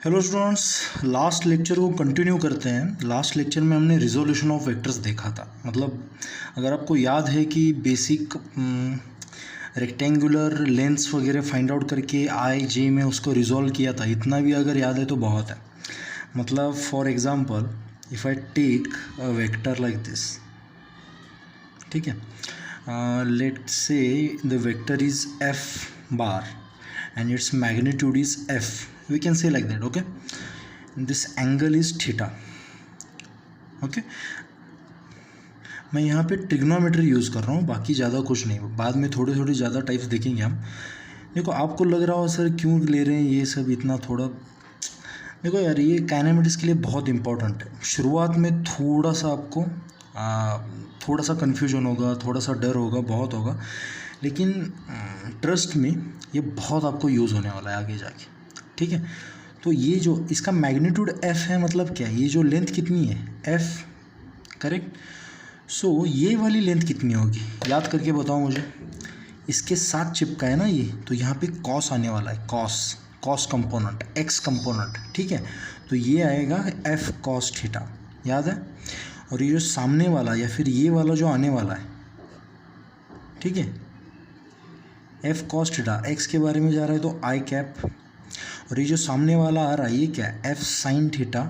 Hello students, last lecture को continue करते हैं। लास्ट लेक्चर में हमने रिजोल्यूशन ऑफ वेक्टर्स देखा था। मतलब अगर आपको याद है कि बेसिक रेक्टेंगुलर लेंथ्स वगैरह फाइंड आउट करके आई जे में उसको रिजॉल्व किया था, इतना भी अगर याद है तो बहुत है। मतलब for example if I take a vector like this, ठीक है, let's say the vector is f bar and its magnitude is f, we can say like that, okay, this angle is theta, okay। मैं यहाँ पे trigonometry use कर रहा हूँ, बाकी ज़्यादा कुछ नहीं। बाद में थोड़ी थोड़ी ज़्यादा टाइप्स देखेंगे हम। देखो आपको लग रहा हो सर क्यों ले रहे हैं ये सब इतना थोड़ा, देखो यार ये काइनेमेटिक्स के लिए बहुत इंपॉर्टेंट है। शुरुआत में थोड़ा सा आपको थोड़ा सा कन्फ्यूजन होगा, थोड़ा सा डर होगा, बहुत होगा, लेकिन ट्रस्ट में ये बहुत आपको यूज़ होने वाला है आगे जाके, ठीक है। तो ये जो इसका मैग्नीट्यूड एफ है, मतलब क्या है, ये जो लेंथ कितनी है एफ, करेक्ट। सो ये वाली लेंथ कितनी होगी याद करके बताओ मुझे। इसके साथ चिपका है ना ये, तो यहाँ पे कॉस आने वाला है, कॉस कंपोनेंट, एक्स कंपोनेंट, ठीक है। तो ये आएगा एफ कॉस थीटा, याद है। और ये जो सामने वाला या फिर ये वाला जो आने वाला है, ठीक है, एफ कॉस थीटा एक्स के बारे में जा रहा है तो आई कैप, और ये जो सामने वाला आ रहा है ये क्या है, एफ साइन थीटा,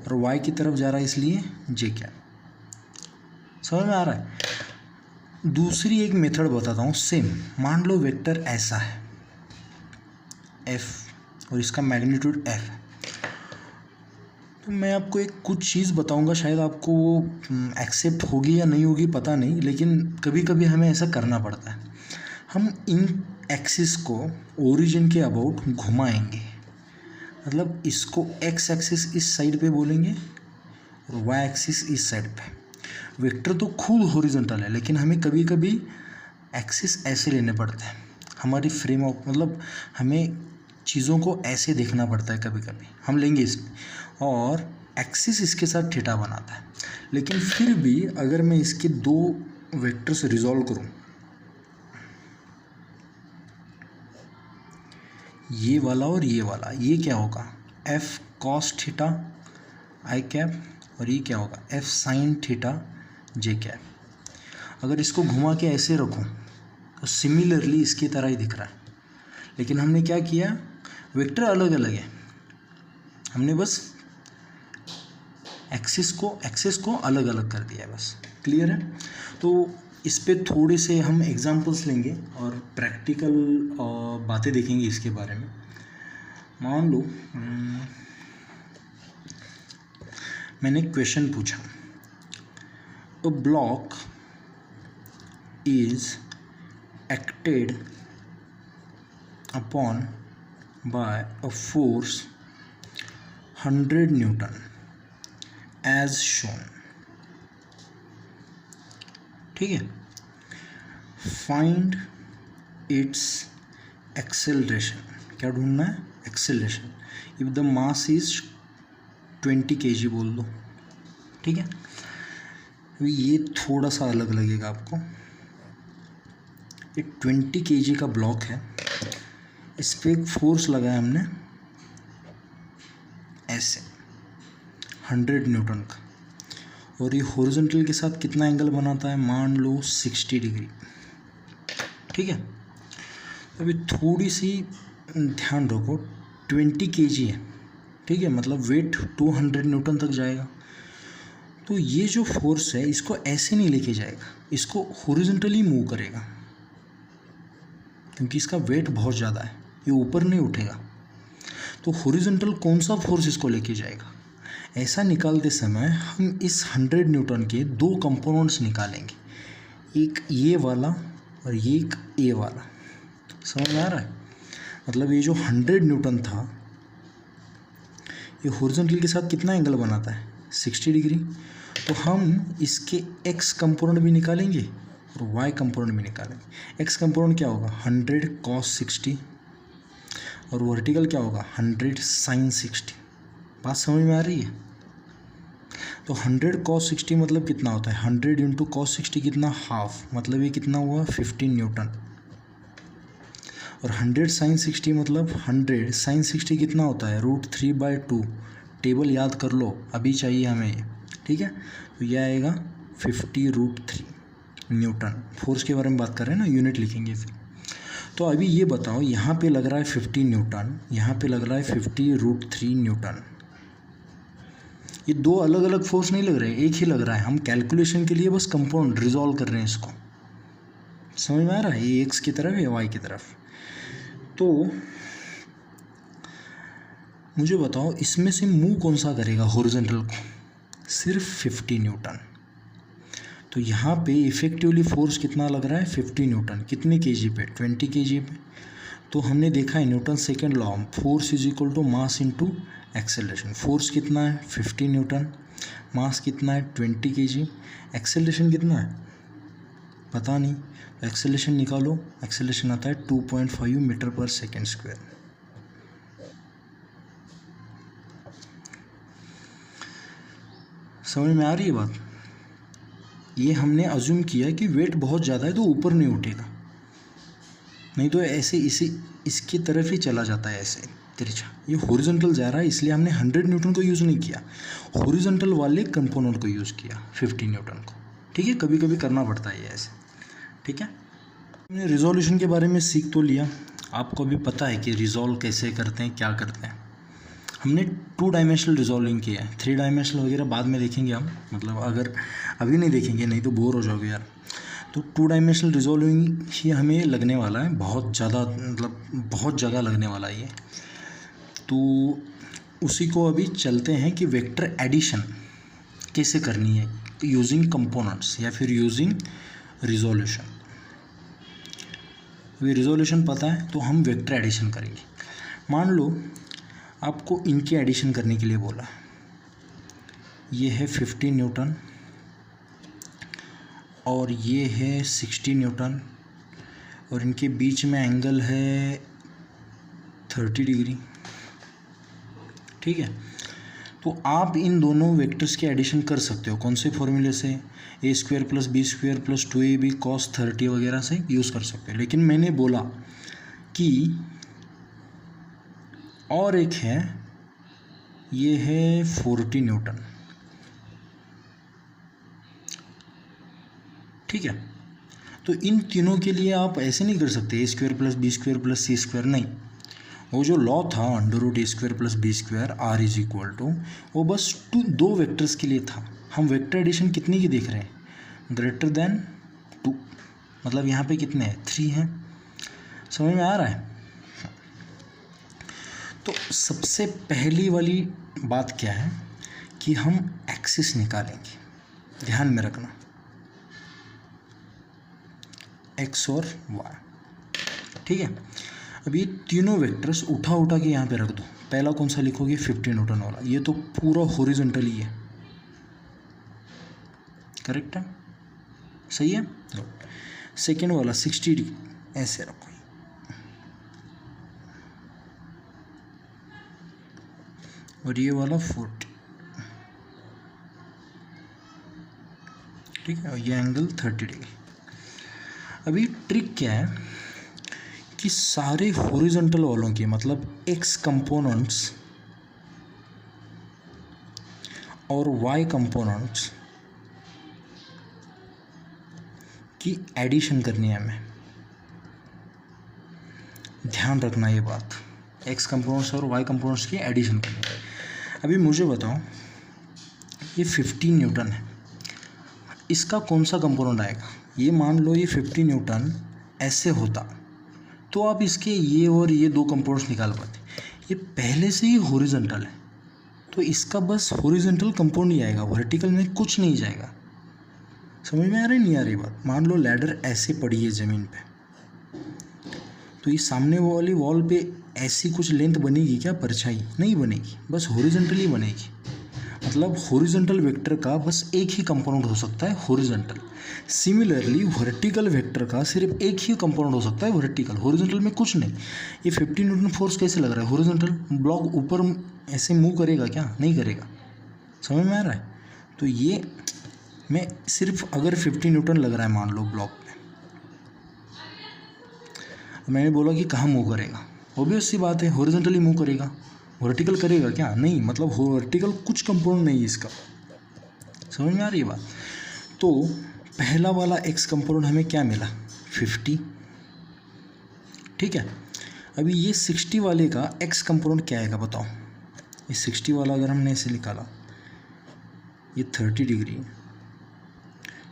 और वाई की तरफ जा रहा है इसलिए जे कैप। समझ में आ रहा है। दूसरी एक मेथड बताता हूँ सेम। मान लो वेक्टर ऐसा है एफ और इसका मैग्नीट्यूड एफ है, तो मैं आपको एक कुछ चीज़ बताऊंगा, शायद आपको वो एक्सेप्ट होगी या नहीं होगी पता नहीं, लेकिन कभी कभी हमें ऐसा करना पड़ता है। हम इन एक्सिस को ओरिजिन के अबाउट घुमाएंगे, मतलब इसको एक्स एक्सिस इस साइड पे बोलेंगे और वाई एक्सिस इस साइड पे। वेक्टर तो खुद हॉरिजॉन्टल है, लेकिन हमें कभी कभी एक्सिस ऐसे लेने पड़ते हैं। हमारी फ्रेम ऑफ, मतलब हमें चीज़ों को ऐसे देखना पड़ता है, कभी कभी हम लेंगे इस, और एक्सिस इसके साथ थीटा बनाता है। लेकिन फिर भी अगर मैं इसके दो वेक्टर्स रिजॉल्व करूं, ये वाला और ये वाला, ये क्या होगा एफ कॉस थीटा आई कैप, और ये क्या होगा एफ साइन थीटा जे कैप। अगर इसको घुमा के ऐसे रखूं तो सिमिलरली इसकी तरह ही दिख रहा है, लेकिन हमने क्या किया, वेक्टर अलग अलग है, हमने बस एक्सिस को अलग अलग कर दिया है, बस। क्लियर है। तो इस पे थोड़े से हम एग्जांपल्स लेंगे और प्रैक्टिकल बातें देखेंगे इसके बारे में। मान लो मैंने क्वेश्चन पूछा, a block is acted upon by a force 100 newton as shown, ठीक है। फाइंड इट्स एक्सेलरेशन, क्या ढूंढना है, acceleration. If the mass is 20 kg बोल दो, ठीक है। अभी ये थोड़ा सा अलग लगेगा आपको। ये 20 kg का ब्लॉक है, इस पर एक फोर्स लगाया हमने ऐसे 100 न्यूटन का, और ये हॉरिजॉन्टल के साथ कितना एंगल बनाता है, मान लो 60 डिग्री, ठीक है। अभी थोड़ी सी ध्यान रखो, 20 kg है, ठीक है, मतलब वेट 200 न्यूटन तक जाएगा। तो ये जो फोर्स है इसको ऐसे नहीं लेके जाएगा, इसको हॉरिजॉन्टली मूव करेगा, क्योंकि इसका वेट बहुत ज़्यादा है, ये ऊपर नहीं उठेगा। तो हॉरिजॉन्टल कौन सा फोर्स इसको लेके जाएगा, ऐसा निकालते समय हम इस 100 न्यूटन के दो कंपोनेंट्स निकालेंगे, एक ये वाला और एक ये वाला। समझ में आ रहा है। मतलब ये जो 100 न्यूटन था ये हॉरिजॉन्टल के साथ कितना एंगल बनाता है, 60 डिग्री। तो हम इसके एक्स कंपोनेंट भी निकालेंगे और वाई कंपोनेंट भी निकालेंगे। एक्स कंपोनेंट क्या होगा 100 कॉस 60, और वर्टिकल क्या होगा 100 साइन 60। बात समझ में आ रही है। तो 100 कॉस 60 मतलब कितना होता है, 100 इंटू कॉस 60 कितना, हाफ, मतलब ये कितना हुआ 15 न्यूटन। और 100 sin 60 मतलब 100 sin 60 कितना होता है, √3/2। टेबल याद कर लो, अभी चाहिए हमें ये, ठीक है। तो यह आएगा 50√3 न्यूटन। फोर्स के बारे में बात कर रहे हैं ना, यूनिट लिखेंगे फिर। तो अभी ये बताओ, यहाँ पे लग रहा है 50 न्यूटन, यहाँ पे लग रहा है 50√3 न्यूटन। ये दो अलग अलग फोर्स नहीं लग रहे, एक ही लग रहा है। हम कैलकुलेशन के लिए बस कंपाउंड रिजॉल्व कर रहे हैं इसको। समझ में आ रहा है, ये एक्स की तरफ, ये वाई की तरफ। तो मुझे बताओ, इसमें से मूव कौन सा करेगा हॉरिजॉन्टल को, सिर्फ 50 न्यूटन। तो यहाँ पे इफेक्टिवली फोर्स कितना लग रहा है, 50 न्यूटन। कितने केजी पे, 20 केजी पे। तो हमने देखा है Newton second law, force is equal to mass into acceleration. Force कितना है, 50 न्यूटन, मास कितना है, 20 केजी, एक्सेलरेशन कितना है पता नहीं, तो एक्सेलरेशन निकालो। एक्सेलरेशन आता है 2.5 मीटर पर सेकेंड स्क्वायर। समझ में आ रही है बात। ये हमने अज्यूम किया कि वेट बहुत ज़्यादा है तो ऊपर नहीं उठेगा, नहीं तो ऐसे इसी इसकी तरफ ही चला जाता है ऐसे तिरछा। ये हॉरिजॉन्टल जा रहा है, इसलिए हमने 100 न्यूटन को यूज़ नहीं किया, हॉरिजॉन्टल वाले कंपोनेंट को यूज़ किया, 50 न्यूटन को। ठीक है, कभी कभी करना पड़ता है ये ऐसे, ठीक है। हमने रिजोल्यूशन के बारे में सीख तो लिया, आपको भी पता है कि रिजॉल्व कैसे करते हैं, क्या करते हैं। हमने 2 डायमेंशनल रिजॉल्विंग किया है, 3 डायमेंशनल वगैरह बाद में देखेंगे हम, मतलब अगर अभी नहीं देखेंगे नहीं तो बोर हो जाओगे यार। तो 2 डायमेंशनल रिजॉल्विंग ही हमें लगने वाला है, बहुत ज़्यादा, मतलब बहुत जगह लगने वाला है ये। तो उसी को अभी चलते हैं कि वेक्टर एडिशन कैसे करनी है यूजिंग कंपोनेंट्स या फिर यूजिंग रिजोल्यूशन। अभी रिजोल्यूशन पता है तो हम वेक्टर एडिशन करेंगे। मान लो आपको इनके एडिशन करने के लिए बोला, ये है 50 न्यूटन और ये है 60 न्यूटन और इनके बीच में एंगल है 30 डिग्री, ठीक है। तो आप इन दोनों वेक्टर्स के एडिशन कर सकते हो, कौन से फॉर्मूले से, a² + b² + 2ab cos 30 वगैरह से यूज़ कर सकते हो। लेकिन मैंने बोला कि और एक है, ये है 40 न्यूटन, ठीक है। तो इन तीनों के लिए आप ऐसे नहीं कर सकते a² + b² + c², नहीं। वो जो लॉ था √a² + b² r is equal to, वो बस 2 वेक्टर्स के लिए था। हम वेक्टर एडिशन कितने की देख रहे हैं, > 2, मतलब यहाँ पे कितने हैं, 3 हैं। समझ में आ रहा है। तो सबसे पहली वाली बात क्या है कि हम एक्सिस निकालेंगे, ध्यान में रखना, एक्स और वाई, ठीक है। अब ये तीनों वेक्टर्स उठा उठा के यहाँ पे रख दो। पहला कौन सा लिखोगे, 50 न्यूटन वाला, ये तो पूरा हॉरिजॉन्टल ही है, करेक्ट है, सही है। सेकेंड वाला 60 डिग्री, ऐसे रखो, और ये वाला 40, ठीक है, और ये एंगल 30 डिग्री। अभी ट्रिक क्या है कि सारे हॉरिजॉन्टल वालों के, मतलब एक्स कंपोनेंट्स और वाई कंपोनेंट्स की एडिशन करनी है हमें, ध्यान रखना ये बात, एक्स कंपोनेंट्स और वाई कंपोनेंट्स की एडिशन करनी है। अभी मुझे बताओ, ये 15 न्यूटन है, इसका कौन सा कंपोनेंट आएगा। ये मान लो ये 50 न्यूटन ऐसे होता तो आप इसके ये और ये 2 कंपोनेंट्स निकाल पाते। ये पहले से ही हॉरिजॉन्टल है तो इसका बस हॉरिजॉन्टल कंपोनेंट ही आएगा, वर्टिकल में कुछ नहीं जाएगा। समझ में आ रही नहीं आ रही बात। मान लो लैडर ऐसे पड़ी है ज़मीन पे, तो ये सामने वाली वॉल पे ऐसी कुछ लेंथ बनेगी क्या, परछाई नहीं बनेगी, बस हॉरिजॉन्टली बनेगी। मतलब हॉरिजॉन्टल वेक्टर का बस एक ही कंपोनेंट हो सकता है, हॉरिजॉन्टल। सिमिलरली वर्टिकल वेक्टर का सिर्फ एक ही कंपोनेंट हो सकता है, वर्टिकल। हॉरिजॉन्टल में कुछ नहीं। ये 50 न्यूटन फोर्स कैसे लग रहा है, हॉरिजॉन्टल। ब्लॉक ऊपर ऐसे मूव करेगा क्या, नहीं करेगा। समझ में आ रहा है। तो ये मैं सिर्फ अगर 50 न्यूटन लग रहा है मान लो ब्लॉक में, तो मैंने बोला कि कहाँ मूव करेगा, ऑब्वियस सी बात है हॉरिजॉन्टली मूव करेगा। वर्टिकल करेगा क्या? नहीं, मतलब वर्टिकल कुछ कंपोनेंट नहीं है इसका। समझ में आ रही है बात? तो पहला वाला एक्स कंपोनेंट हमें क्या मिला? 50, ठीक है। अभी ये 60 वाले का एक्स कंपोनेंट क्या आएगा बताओ? ये 60 वाला अगर हमने ऐसे निकाला, ये 30 डिग्री,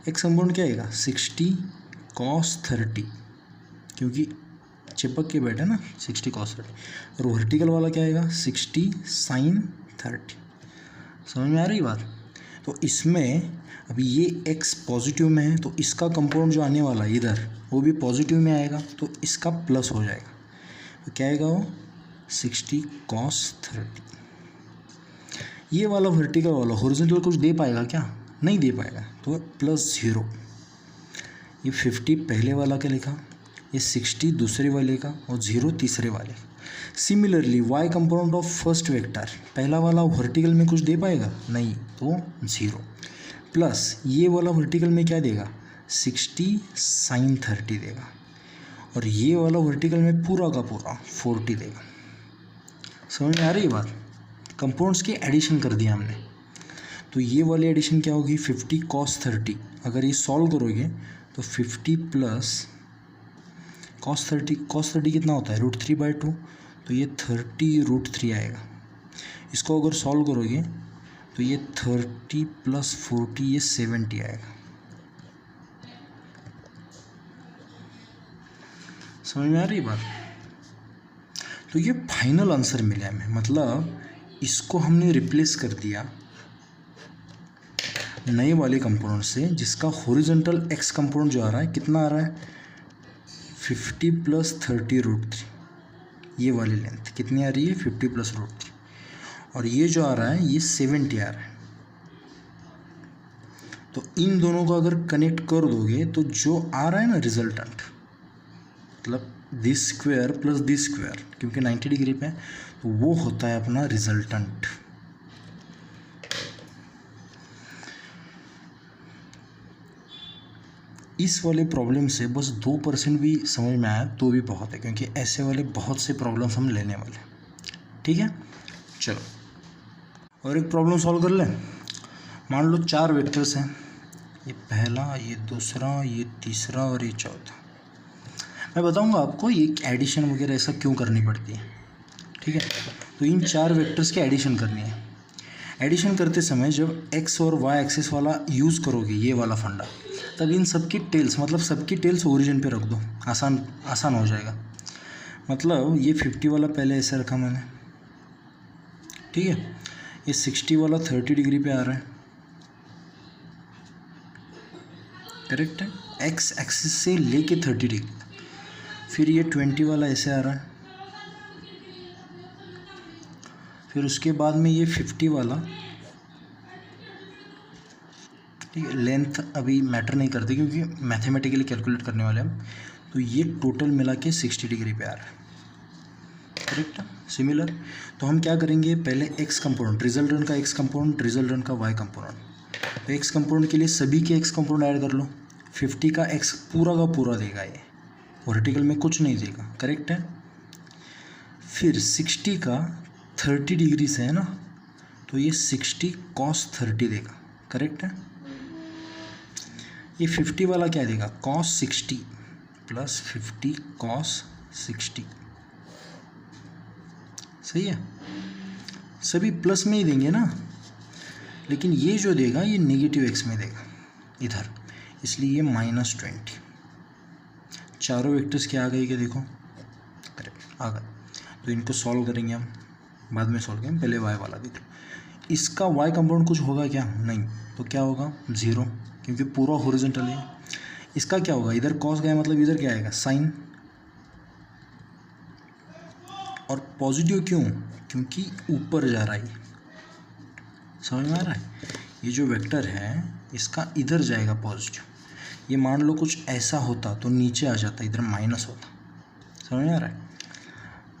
एक्स कंपोनेंट क्या आएगा? 60 cos 30, क्योंकि चिपक के बैठे ना 60 cos 30। और वर्टिकल वाला क्या आएगा? 60 sin 30। समझ में आ रही बात? तो इसमें अभी ये x पॉजिटिव में है, तो इसका कंपाउंड जो आने वाला है इधर वो भी पॉजिटिव में आएगा, तो इसका प्लस हो जाएगा। तो क्या आएगा वो? 60 cos 30। ये वाला वर्टिकल वाला हॉरिजॉन्टल कुछ दे पाएगा क्या? नहीं दे पाएगा, तो +0। ये 50 पहले वाला का लिखा, ये 60 दूसरे वाले का, और 0 तीसरे वाले। Similarly y component of first vector, पहला वाला वर्टिकल में कुछ दे पाएगा? नहीं, तो 0 प्लस ये वाला वर्टिकल में क्या देगा? 60 sin 30 देगा, और ये वाला वर्टिकल में पूरा का पूरा 40 देगा। समझ में आ रही है बात? कंपाउंड्स की एडिशन कर दिया हमने। तो ये वाली एडिशन क्या होगी? 50 cos 30। अगर ये सॉल्व करोगे तो 50 प्लस cos 30 कितना होता है? √3/2, तो ये 30√3 आएगा। इसको अगर सॉल्व करोगे तो ये 30 + 40, ये 70 आएगा। समझ में आ रही बात? तो ये फाइनल आंसर मिला हमें, मतलब इसको हमने रिप्लेस कर दिया नए वाले कंपोनेंट से, जिसका हॉरिजॉन्टल एक्स कंपोनेंट जो आ रहा है कितना आ रहा है? 50 + 30√3। ये वाली लेंथ कितनी आ रही है? 50 + √3। और ये जो आ रहा है ये 70 आ रहा है। तो इन दोनों को अगर कनेक्ट कर दोगे तो जो आ रहा है ना रिजल्टेंट, मतलब this square plus this square, क्योंकि 90 डिग्री पे, तो वो होता है अपना रिजल्टेंट। इस वाले प्रॉब्लम से बस 2% भी समझ में आया तो भी बहुत है, क्योंकि ऐसे वाले बहुत से प्रॉब्लम्स हम लेने वाले हैं। ठीक है, चलो और एक प्रॉब्लम सॉल्व कर लें। मान लो 4 वेक्टर्स हैं, ये पहला, ये दूसरा, ये तीसरा और ये चौथा। मैं बताऊंगा आपको ये एडिशन वगैरह ऐसा क्यों करनी पड़ती है। ठीक है, तो इन 4 वेक्टर्स की एडिशन करनी है। एडिशन करते समय जब x और y एक्सिस वाला यूज़ करोगे, ये वाला फंडा, तब इन सबकी टेल्स, मतलब सबकी टेल्स ओरिजिन पे रख दो, आसान हो जाएगा। मतलब ये 50 वाला पहले ऐसे रखा मैंने, ठीक है। ये 60 वाला 30 डिग्री पे आ रहा है, करेक्ट है, एक्स एक्सिस से लेके 30 डिग्री। फिर ये 20 वाला ऐसे आ रहा है, फिर उसके बाद में ये 50 वाला, ठीक है। लेंथ अभी मैटर नहीं करती क्योंकि मैथमेटिकली कैलकुलेट करने वाले हम। तो ये टोटल मिला के 60 डिग्री पे आ रहा है, करेक्ट है, सिमिलर। तो हम क्या करेंगे, पहले एक्स कंपोनेंट, रिजल्टेंट का एक्स कंपोनेंट, रिजल्टेंट का वाई कंपोनेंट। तो एक्स कंपोनेंट के लिए सभी के एक्स कंपोनेंट ऐड कर लो। 50 का एक्स पूरा का पूरा देगा, ये वर्टिकल में कुछ नहीं देगा, करेक्ट है। फिर 60 का 30 डिग्री से है ना, तो ये 60 cos 30 देगा, करेक्ट है। ये 50 वाला क्या देगा, cos 60 + 50 cos 60, सही है। सभी प्लस में ही देंगे ना, लेकिन ये जो देगा ये नेगेटिव एक्स में देगा इधर, इसलिए ये -20। चारों वेक्टर्स क्या आ गए क्या, देखो करेक्ट आ गए। तो इनको सॉल्व करेंगे हम, बाद में सॉल्व करेंगे, पहले वाई वाला देख लो। इसका वाई कंपाउंड कुछ होगा क्या, नहीं, तो क्या होगा 0, क्योंकि पूरा हॉरिजॉन्टल है। इसका क्या होगा, इधर कॉस गया मतलब इधर क्या आएगा, साइन। और पॉजिटिव क्यों, क्योंकि ऊपर जा रहा है, समझ में आ रहा है। ये जो वेक्टर है इसका इधर जाएगा पॉजिटिव। ये मान लो कुछ ऐसा होता तो नीचे आ जाता, इधर माइनस होता, समझ में आ रहा है।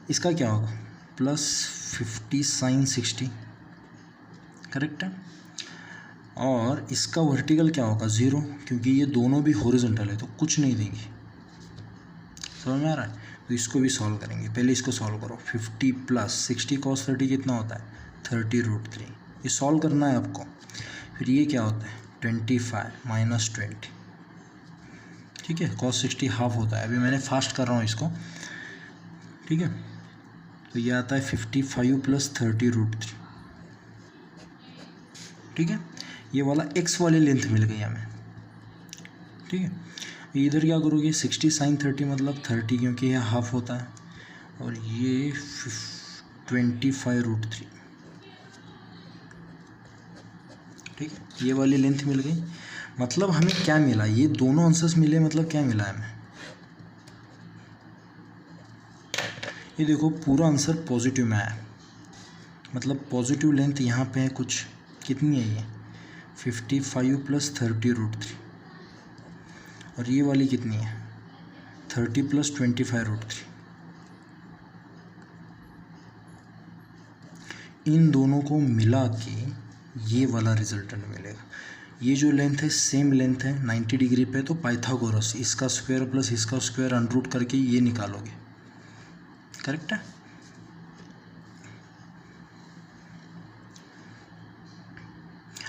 इसका क्या होगा, +50 sin 60, करेक्ट है। और इसका वर्टिकल क्या होगा 0, क्योंकि ये दोनों भी हॉरिजॉन्टल है तो कुछ नहीं देंगे, समझ में आ रहा है। तो इसको भी सॉल्व करेंगे। पहले इसको सॉल्व करो। 50 प्लस 60 cos 30 कितना होता है 30√3। ये सॉल्व करना है आपको। फिर ये क्या होता है 25 माइनस 20, ठीक है। cos 60 हाफ होता है। अभी मैंने फास्ट कर रहा हूँ इसको, ठीक है। तो ये आता है 55 प्लस 30√3, ठीक है। ये वाला x वाली लेंथ मिल गई हमें, ठीक है। इधर क्या करोगे 60 sin 30 मतलब 30, क्योंकि यह हाफ होता है, और ये 25√3, ठीक है। ये वाली लेंथ मिल गई। मतलब हमें क्या मिला, ये दोनों आंसर्स मिले, मतलब क्या मिला हमें, ये देखो पूरा आंसर पॉजिटिव में आया। मतलब पॉजिटिव लेंथ यहाँ पे है कुछ, कितनी है ये 55 प्लस 30√3, और ये वाली कितनी है 30 प्लस 25√3। इन दोनों को मिला के ये वाला रिजल्टेंट मिलेगा। ये जो लेंथ है सेम लेंथ है 90 डिग्री पे, तो पाइथागोरस इसका स्क्वायर प्लस इसका स्क्वायर अनरूट करके ये निकालोगे, करेक्ट है।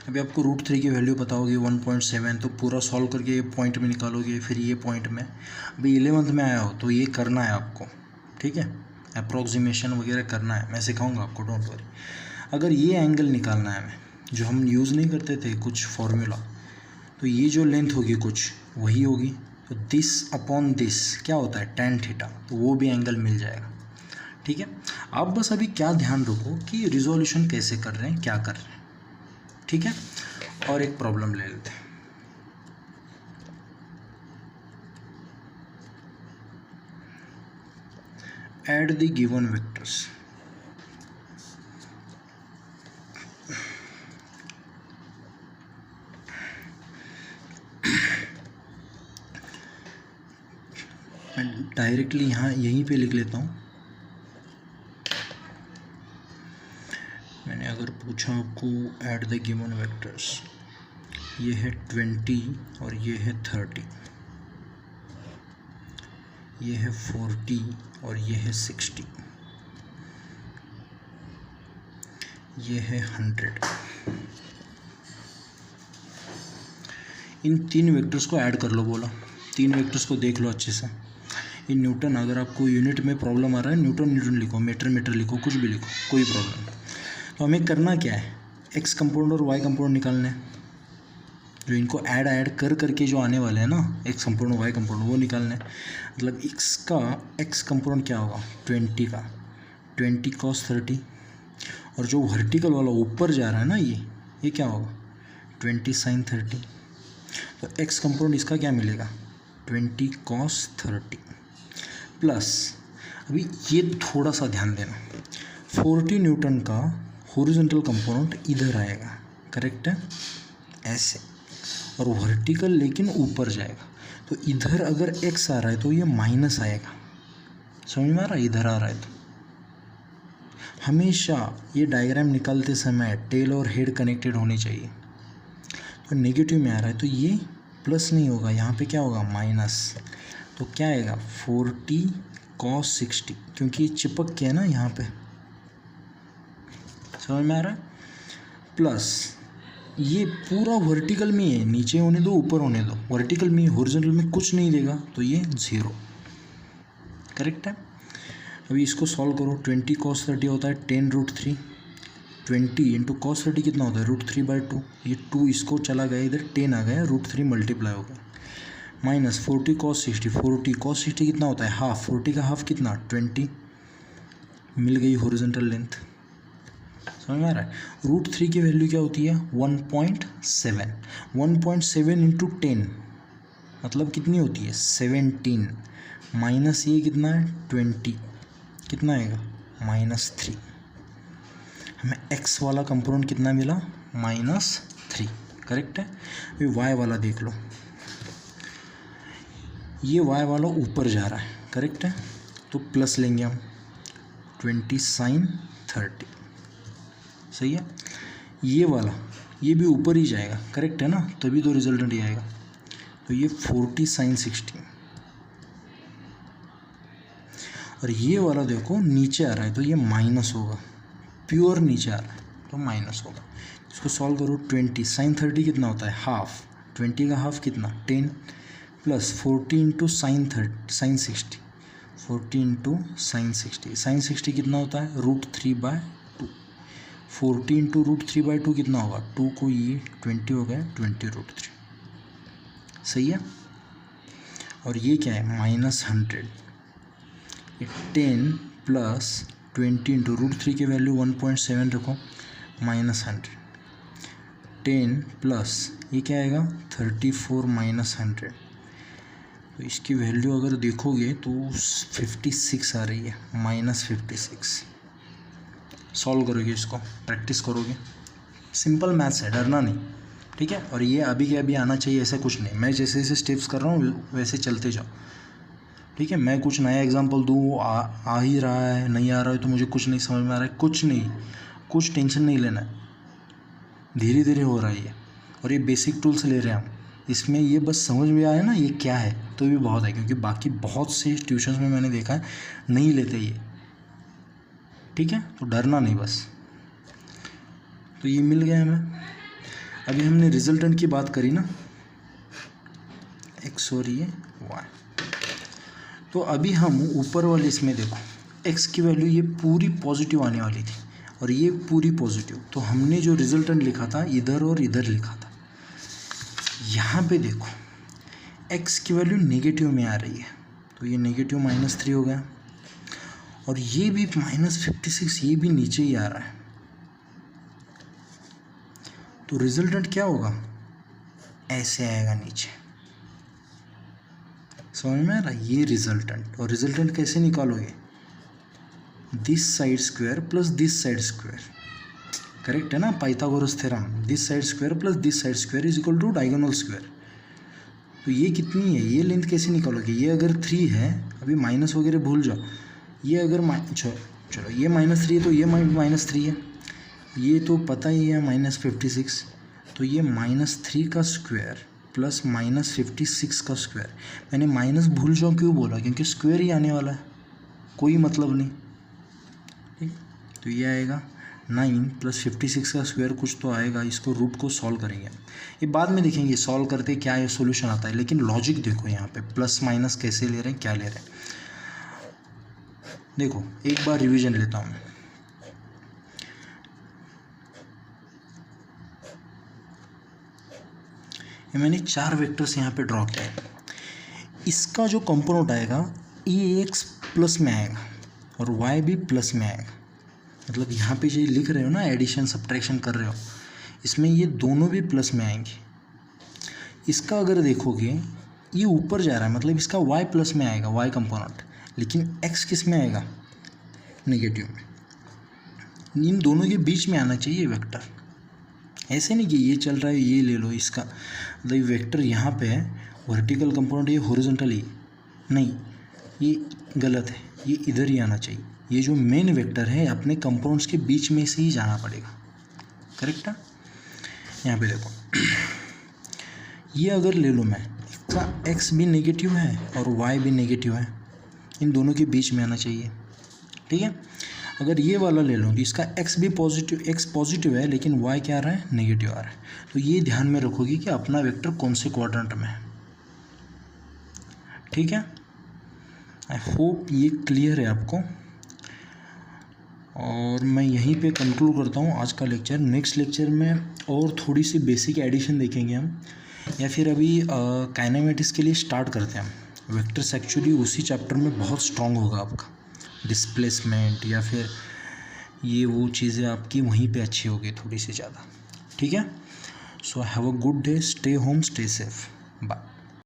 अभी आपको √3 की वैल्यू पता होगी 1.7, तो पूरा सॉल्व करके ये पॉइंट में निकालोगे, फिर ये पॉइंट में। अभी 11th में आया हो तो ये करना है आपको, ठीक है। अप्रॉक्सीमेशन वगैरह करना है, मैं सिखाऊंगा आपको, डोंट वरी। अगर ये एंगल निकालना है हमें, जो हम यूज़ नहीं करते थे कुछ फॉर्मूला, तो ये जो लेंथ होगी कुछ वही होगी, तो दिस अपॉन दिस क्या होता है tan थीटा, तो वो भी एंगल मिल जाएगा, ठीक है। आप बस अभी क्या ध्यान रखो कि रिजोल्यूशन कैसे कर रहे हैं, क्या कर रहे हैं, ठीक है। और एक प्रॉब्लम ले लेते हैं। Add the given vectors. मैं डायरेक्टली यहाँ यहीं पे लिख लेता हूँ। मैंने अगर पूछा आपको ऐड द गिवन वेक्टर्स, ये है 20 और ये है 30, ये है 40 और ये है 60, ये है 100। इन 3 वेक्टर्स को ऐड कर लो बोला। 3 वेक्टर्स को देख लो अच्छे से। इन न्यूटन, अगर आपको यूनिट में प्रॉब्लम आ रहा है न्यूटन लिखो, मीटर लिखो, कुछ भी लिखो, कोई प्रॉब्लम नहीं। तो हमें करना क्या है, एक्स कंपाउंड और वाई कंपाउंड निकालने हैं। जो इनको ऐड कर करके जो आने वाले हैं ना, एक्स कंपाउंड वाई कंपाउंड, वो निकालने हैं। मतलब एक्स कंपाउंड क्या होगा 20 का 20 cos 30, और जो वर्टिकल वाला ऊपर जा रहा है ना, ये क्या होगा 20 sin 30। तो एक्स कंपाउंड इसका क्या मिलेगा 20 cos 30 प्लस, अभी ये थोड़ा सा ध्यान देना, 40 न्यूटन का हॉरिजॉन्टल कंपोनेंट इधर आएगा, करेक्ट है, ऐसे, और वर्टिकल लेकिन ऊपर जाएगा। तो इधर अगर एक्स आ रहा है तो ये माइनस आएगा, समझ में आ रहा है, इधर आ रहा है। तो हमेशा ये डायग्राम निकालते समय टेल और हेड कनेक्टेड होनी चाहिए। तो नेगेटिव में आ रहा है तो ये प्लस नहीं होगा, यहाँ पे क्या होगा माइनस। तो क्या आएगा 40 cos 60, क्योंकि ये चिपक के है ना यहाँ पे, समझ में आ रहा है। प्लस ये पूरा वर्टिकल में है, नीचे होने दो ऊपर होने दो, वर्टिकल में हॉरिजॉन्टल में कुछ नहीं देगा, तो ये 0, करेक्ट है। अभी इसको सॉल्व करो। 20 cos 30 होता है 10√3, 20 इंटू cos 30 कितना होता है √3/2। ये 2 इसको चला गया इधर, 10 आ गया, √3 मल्टीप्लाई हो गया, माइनस 40 cos 60, 40 cos 60 कितना होता है हाफ, 40 का हाफ कितना 20, मिल गई हॉरिजॉन्टल लेंथ, समझ में आ रहा है। √3 की वैल्यू क्या होती है 1.7, 1.7 इंटू 10 मतलब कितनी होती है 17, माइनस ये कितना है 20, कितना आएगा -3। हमें x वाला कंपोनेंट कितना मिला -3, करेक्ट है। अभी y वाला देख लो, ये y वाला ऊपर जा रहा है, करेक्ट है, तो प्लस लेंगे हम 20 sin 30, सही है। ये वाला ये भी ऊपर ही जाएगा, करेक्ट है ना, तभी तो रिजल्टेंट ये आएगा। तो ये 40 sin 60। और ये वाला देखो नीचे आ रहा है तो ये माइनस होगा, प्योर नीचे आ रहा है तो माइनस होगा। इसको सॉल्व करो। 20 साइन 30 कितना होता है, हाफ। 20 का हाफ कितना, 10 plus 40 into sine 60, 40 into sine 60। Sine 60 कितना होता है, √3/2। 40 इंटू √3/2 कितना होगा, 2 को ये 20 हो गया, 20√3। सही है। और ये क्या है, -100। 10 प्लस 20 इंटू √3 की वैल्यू 1.7 रखो, -100। 10 प्लस ये क्या आएगा, 34 -100। तो इसकी वैल्यू अगर देखोगे तो 56 आ रही है, -56। सॉल्व करोगे, इसको प्रैक्टिस करोगे, सिंपल मैथ्स है, डरना नहीं, ठीक है। और ये अभी के अभी आना चाहिए, ऐसा कुछ नहीं। मैं जैसे जैसे स्टेप्स कर रहा हूँ वैसे चलते जाओ, ठीक है। मैं कुछ नया एग्जांपल दूँ, आ ही रहा है, नहीं आ रहा है तो मुझे कुछ नहीं समझ में आ रहा है, कुछ नहीं, कुछ टेंशन नहीं लेना है, धीरे धीरे हो रहा है ये। और ये बेसिक टूल्स ले रहे हैं हम, इसमें ये बस समझ में आया ना ये क्या है तो भी बहुत है, क्योंकि बाकी बहुत से ट्यूशन्स में मैंने देखा है नहीं लेते ये, ठीक है। तो डरना नहीं बस। तो ये मिल गया हमें। अभी हमने रिजल्टेंट की बात करी ना, x और ये y। तो अभी हम ऊपर वाले इसमें देखो, x की वैल्यू ये पूरी पॉजिटिव आने वाली थी और ये पूरी पॉजिटिव, तो हमने जो रिजल्टेंट लिखा था इधर और इधर लिखा था। यहाँ पे देखो x की वैल्यू नेगेटिव में आ रही है, तो ये नेगेटिव -3 हो गया। और ये भी -56, ये भी नीचे ही आ रहा है, तो रिजल्टेंट क्या होगा, ऐसे आएगा नीचे। समझ में आ रहा है, ये रिजल्टेंट। और रिजल्टेंट कैसे निकालोगे, this side square plus this side square, correct है ना, Pythagoras theorem. This side square plus this side square is equal to diagonal square. तो ये कितनी है, ये लेंथ कैसे निकालोगे, ये अगर 3 है, अभी माइनस वगैरह भूल जाओ, ये अगर चलो ये -3 है तो ये -3 है, ये तो पता ही है -56, तो ये -3 का स्क्वायर प्लस -56 का स्क्वायर। मैंने माइनस भूल जाओ क्यों बोला, क्योंकि स्क्वायर ही आने वाला है, कोई मतलब नहीं, ठीक। तो ये आएगा 9 प्लस 56 का स्क्वायर कुछ तो आएगा, इसको रूट को सॉल्व करेंगे, ये बाद में देखेंगे सॉल्व करते क्या ये सॉल्यूशन आता है। लेकिन लॉजिक देखो यहाँ पे, प्लस माइनस कैसे ले रहे हैं, क्या ले रहे हैं, देखो एक बार रिवीजन लेता हूँ। ये मैंने 4 वेक्टर्स यहाँ पे ड्रॉ किया है। इसका जो कंपोनेंट आएगा ये x प्लस में आएगा और y भी प्लस में आएगा। मतलब यहाँ पे जो लिख रहे हो ना, एडिशन सब्ट्रैक्शन कर रहे हो, इसमें ये दोनों भी प्लस में आएंगे। इसका अगर देखोगे ये ऊपर जा रहा है, मतलब इसका y प्लस में आएगा, y कंपोनेंट, लेकिन x किस में आएगा, नेगेटिव में। इन दोनों के बीच में आना चाहिए वेक्टर, ऐसे नहीं कि ये चल रहा है ये ले लो इसका, मतलब वेक्टर यहाँ पे है, वर्टिकल कंपोनेंट ये हॉरिजॉन्टल ही नहीं, ये गलत है, ये इधर ही आना चाहिए। ये जो मेन वेक्टर है अपने कंपोनेंट्स के बीच में से ही जाना पड़ेगा, करेक्ट है। यहाँ पे देखो ये अगर ले लो मैं, इसका x भी नेगेटिव है और y भी नेगेटिव है, इन दोनों के बीच में आना चाहिए, ठीक है। अगर ये वाला ले लो तो इसका x भी पॉजिटिव, x पॉजिटिव है लेकिन y क्या आ रहा है, नेगेटिव आ रहा है। तो ये ध्यान में रखोगे कि अपना वेक्टर कौन से क्वाड्रेंट में है, ठीक है। आई होप ये क्लियर है आपको। और मैं यहीं पे कंक्लूड करता हूँ आज का लेक्चर। नेक्स्ट लेक्चर में और थोड़ी सी बेसिक एडिशन देखेंगे हम, या फिर अभी काइनेमेटिक्स के लिए स्टार्ट करते हैं हम। वेक्टर्स एक्चुअली उसी चैप्टर में बहुत स्ट्रॉन्ग होगा आपका, डिस्प्लेसमेंट या फिर ये वो चीज़ें आपकी वहीं पे अच्छी होगी थोड़ी सी ज़्यादा, ठीक है। So have a good day, stay home, stay safe, bye.